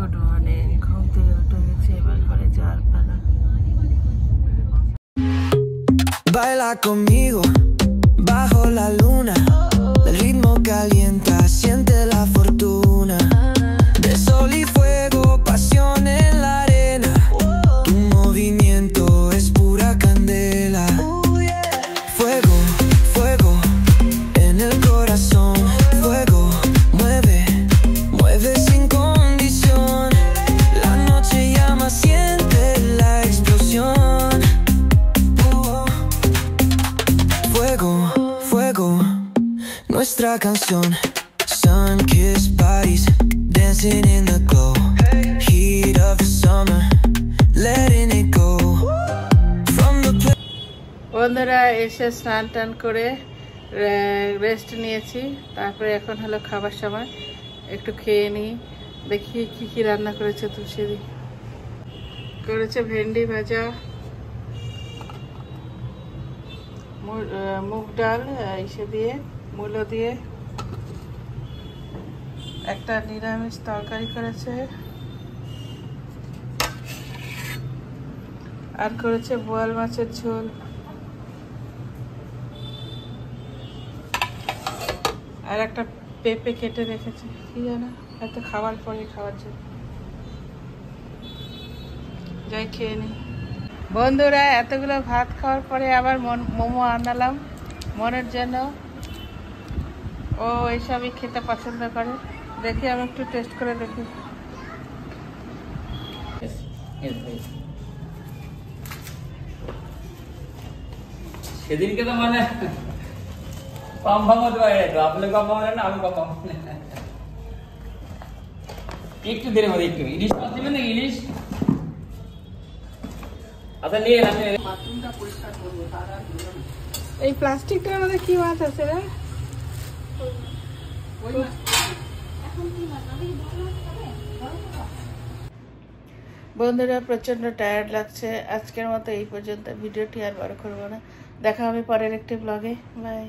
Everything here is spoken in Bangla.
Good morning. ঘুম থেকে উঠে গেছি, এবার ঘরে যাওয়ার পালা। Baila conmigo bajo la luna, el ritmo calienta, siente la fortuna, de sol y fuego, pasión en la arena, tu movimiento es pura candela, fuego, fuego en el corazón, fuego, mueve, mueve sin condición, la noche llama, siente la explosión. Fuego, fuego, nuestra canción. Sun-kissed bodies dancing in the glow. Heat of the summer, letting it go. From the বন্ধুরা এসে স্নান টান করে রেস্ট নিয়েছি, তারপরে এখন হলো খাবার সময়। একটু খেয়ে নিই, দেখি কি কি রান্না করেছে তুলসীদি। করেছে ভেন্ডি ভাজা, মুগ ডাল ইসে দিয়ে, মূলো দিয়ে, একটা নিরামিষ তরকারি করেছে, আর করেছে বোয়াল মাছের ঝোল, আর একটা পেঁপে কেটে রেখেছে, কি জানো হয়তো খাবার পরে খাওয়ার জন্য। যাই খেয়ে নিই। বন্ধুরা এতগুলো ভাত খাওয়ার পরে আবার মোমো আনালাম মনের জন্য। ও এইসবই খেতে পছন্দ করে, দেখি আমি একটু টেস্ট করে দেখি। সেদিনকে তো মানে কম ভাঙো তো আপনি কম ভাঙলেন না, আমি কম ভাঙ একটু দেরি মধ্যে একটু ইলিশ মাছ দিবেন না, ইলিশ আচ্ছা নিয়ে এলাম। এই প্লাস্টিকটার মধ্যে কি মাছ আছে রে? বন্ধুরা প্রচন্ড টায়ার্ড লাগছে, আজকের মতো এই পর্যন্ত। ভিডিওটি আর বড় করবো না, দেখা হবে পরের একটি ব্লগে। বাই।